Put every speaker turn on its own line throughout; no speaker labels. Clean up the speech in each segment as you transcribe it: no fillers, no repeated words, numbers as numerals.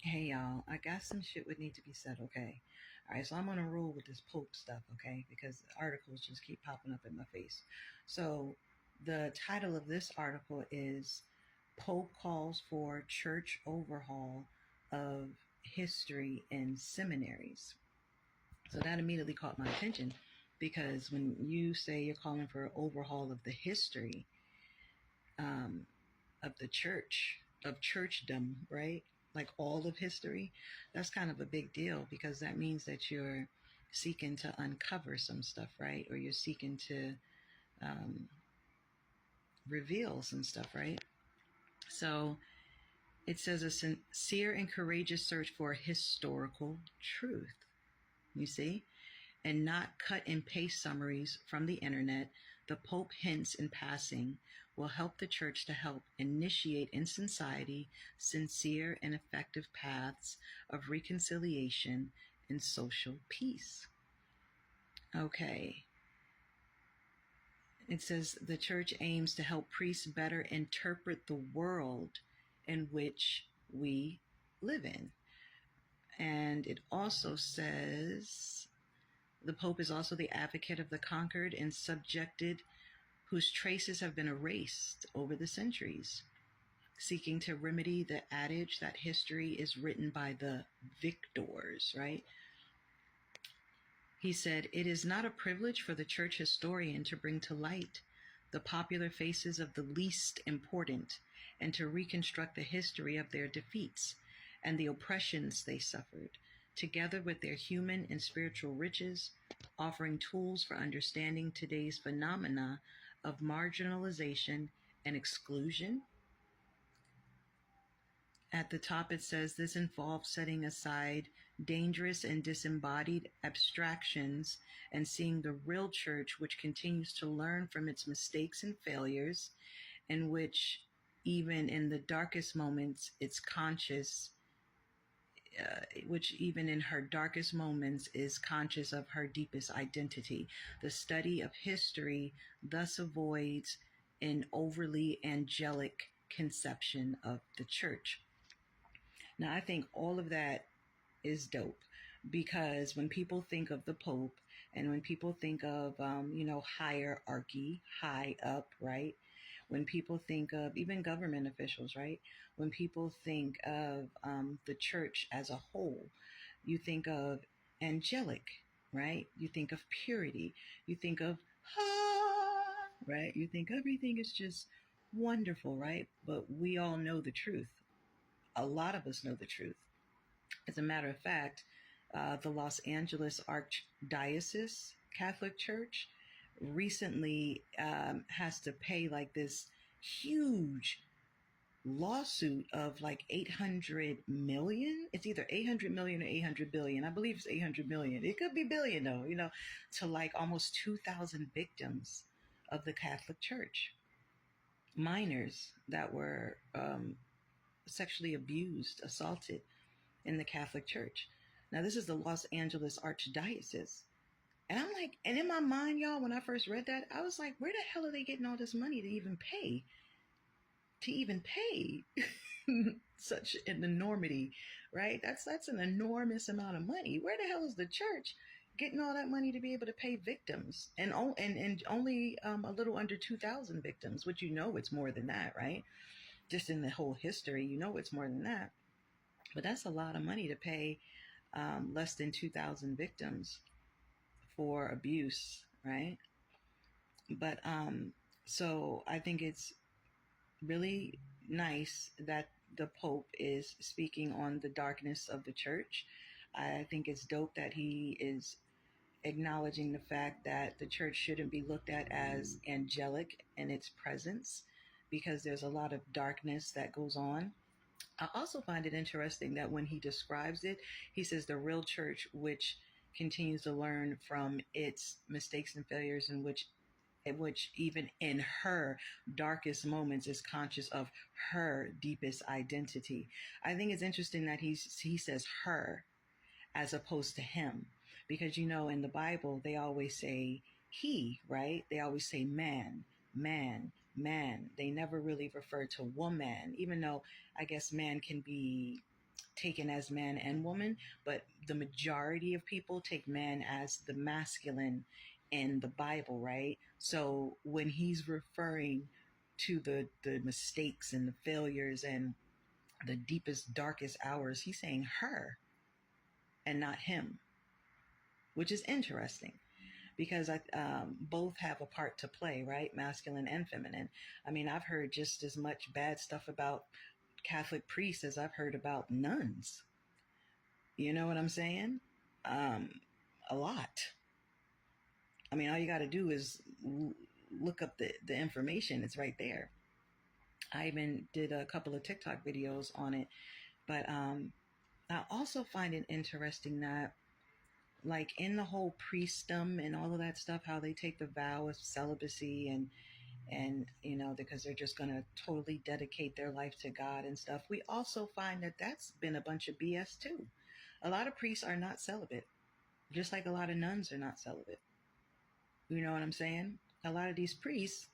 Hey y'all, I got some shit would need to be said, okay? Alright, so I'm gonna roll with this Pope stuff, okay? Because articles just keep popping up in my face. So the title of this article is Pope Calls for Church Overhaul of History in Seminaries. So that immediately caught my attention because when you say you're calling for an overhaul of the history of the church, of churchdom, right? Like all of history, that's kind of a big deal because that means that you're seeking to uncover some stuff, right? Or you're seeking to reveal some stuff, right? So it says a sincere and courageous search for historical truth, you see? And not cut and paste summaries from the internet, the Pope hints in passing will help the church to help initiate in society sincere and effective paths of reconciliation and social peace. Okay. It says the church aims to help priests better interpret the world in which we live in. And it also says the Pope is also the advocate of the conquered and subjected whose traces have been erased over the centuries, seeking to remedy the adage that history is written by the victors, right? He said, "It is not a privilege for the church historian to bring to light the popular faces of the least important and to reconstruct the history of their defeats and the oppressions they suffered, together with their human and spiritual riches, offering tools for understanding today's phenomena of marginalization and exclusion." At the top it says this involves setting aside dangerous and disembodied abstractions and seeing the real church, which continues to learn from its mistakes and failures, and which even in the darkest moments it's conscious which even in her darkest moments is conscious of her deepest identity. The study of history thus avoids an overly angelic conception of the church. Now, I think all of that is dope because when people think of the Pope and when people think of, hierarchy, high up, right? When people think of even government officials, right? When people think of the church as a whole, you think of angelic, right? You think of purity. You think of, right? You think everything is just wonderful, right? But we all know the truth. A lot of us know the truth. As a matter of fact, the Los Angeles Archdiocese Catholic Church recently has to pay like this huge lawsuit of like 800 million. It's either 800 million or 800 billion. I believe it's 800 million. It could be billion though, to like almost 2,000 victims of the Catholic Church. Minors that were sexually abused, assaulted in the Catholic Church. Now, this is the Los Angeles Archdiocese. And I'm like, and in my mind, y'all, when I first read that, I was like, where the hell are they getting all this money to even pay? Such an enormity, right? That's an enormous amount of money. Where the hell is the church getting all that money to be able to pay victims? And only a little under 2,000 victims, which it's more than that, right? Just in the whole history, it's more than that. But that's a lot of money to pay less than 2,000 victims for abuse, right? But so I think it's really nice that the Pope is speaking on the darkness of the church. I think it's dope that he is acknowledging the fact that the church shouldn't be looked at as angelic in its presence because there's a lot of darkness that goes on. I also find it interesting that when he describes it, he says the real church, which continues to learn from its mistakes and failures, in which even in her darkest moments is conscious of her deepest identity. I think it's interesting that he says her as opposed to him, because in the Bible they always say he, right? They always say man. They never really refer to woman, even though I guess man can be taken as man and woman, but the majority of people take man as the masculine in the Bible, right? So when he's referring to the mistakes and the failures and the deepest, darkest hours, he's saying her and not him, which is interesting because both have a part to play, right? Masculine and feminine. I mean, I've heard just as much bad stuff about Catholic priests as I've heard about nuns. You know what I'm saying? Um, a lot. I mean, all you got to do is look up the information. It's right there. I even did a couple of TikTok videos on it. But I also find it interesting that, like, in the whole priestdom and all of that stuff, how they take the vow of celibacy and you know, because they're just going to totally dedicate their life to God and stuff. We also find that that's been a bunch of BS too. A lot of priests are not celibate, just like a lot of nuns are not celibate. You know what I'm saying? A lot of these priests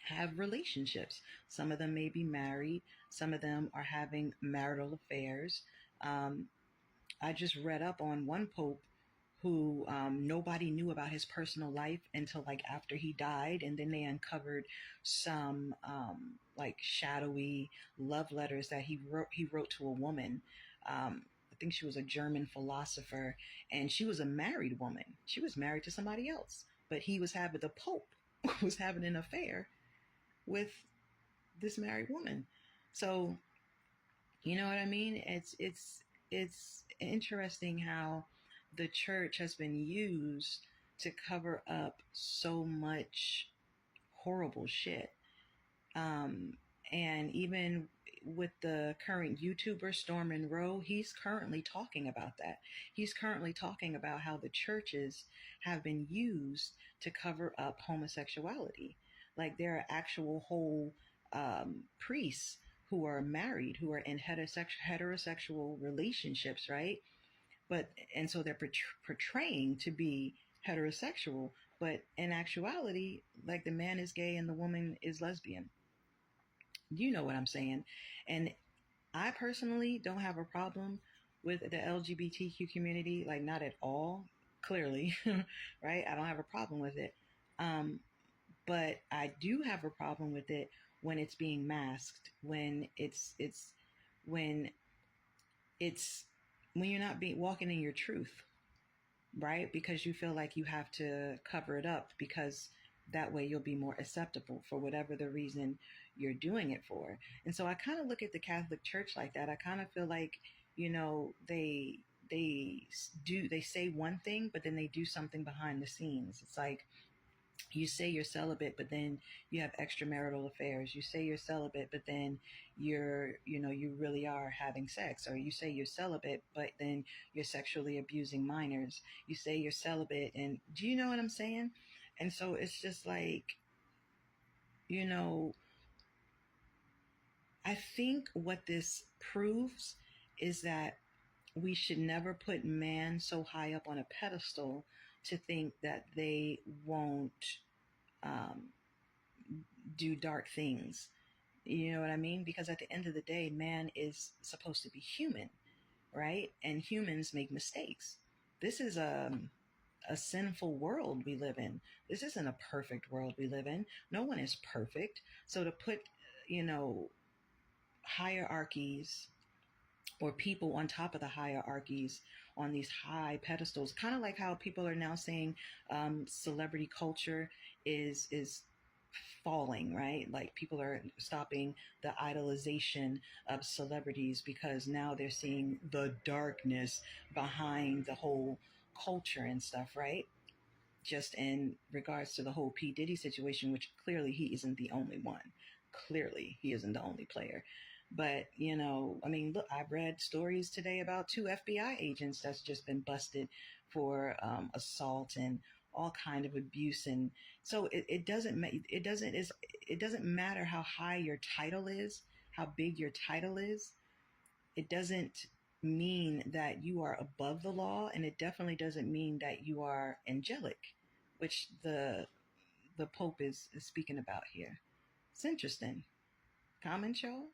have relationships. Some of them may be married. Some of them are having marital affairs. Um, I just read up on one pope who nobody knew about his personal life until like after he died, and then they uncovered some like shadowy love letters that he wrote to a woman. I think she was a German philosopher, and she was a married woman. She was married to somebody else, but he was having the Pope was having an affair with this married woman. So you know what I mean? It's interesting how the church has been used to cover up so much horrible shit. Um, and even with the current YouTuber Storm Monroe, he's currently talking about that. He's currently talking about how the churches have been used to cover up homosexuality. Like there are actual whole priests who are married, who are in heterosexual relationships, right? But and so they're portraying to be heterosexual, but in actuality, like the man is gay and the woman is lesbian. You know what I'm saying? And I personally don't have a problem with the LGBTQ community, like not at all, clearly, right? I don't have a problem with it. Um, but I do have a problem with it when it's being masked, when it's when you're not being walking in your truth, right? Because you feel like you have to cover it up because that way you'll be more acceptable for whatever the reason you're doing it for. And so I kind of look at the Catholic Church like that. I kind of feel like, you know, they say one thing, but then they do something behind the scenes. It's like you say you're celibate, but then you have extramarital affairs. You say you're celibate, but then you really are having sex. Or you say you're celibate, but then you're sexually abusing minors. You say you're celibate, and do you know what I'm saying? And so it's just like, you know, I think what this proves is that we should never put man so high up on a pedestal to think that they won't um, do dark things. You know what I mean? Because at the end of the day, man is supposed to be human, right? And humans make mistakes. This is a sinful world we live in. This isn't a perfect world we live in. No one is perfect. So to put, you know, hierarchies or people on top of the hierarchies on these high pedestals, kind of like how people are now saying celebrity culture is falling, right? Like people are stopping the idolization of celebrities because now they're seeing the darkness behind the whole culture and stuff, right? Just in regards to the whole P. Diddy situation, which clearly he isn't the only one. Clearly he isn't the only player. But, you know, I mean, look, I've read stories today about two FBI agents that's just been busted for assault and all kind of abuse. And so it doesn't matter how high your title is, how big your title is. It doesn't mean that you are above the law, and it definitely doesn't mean that you are angelic, which the Pope is speaking about here. It's interesting. Comment, y'all?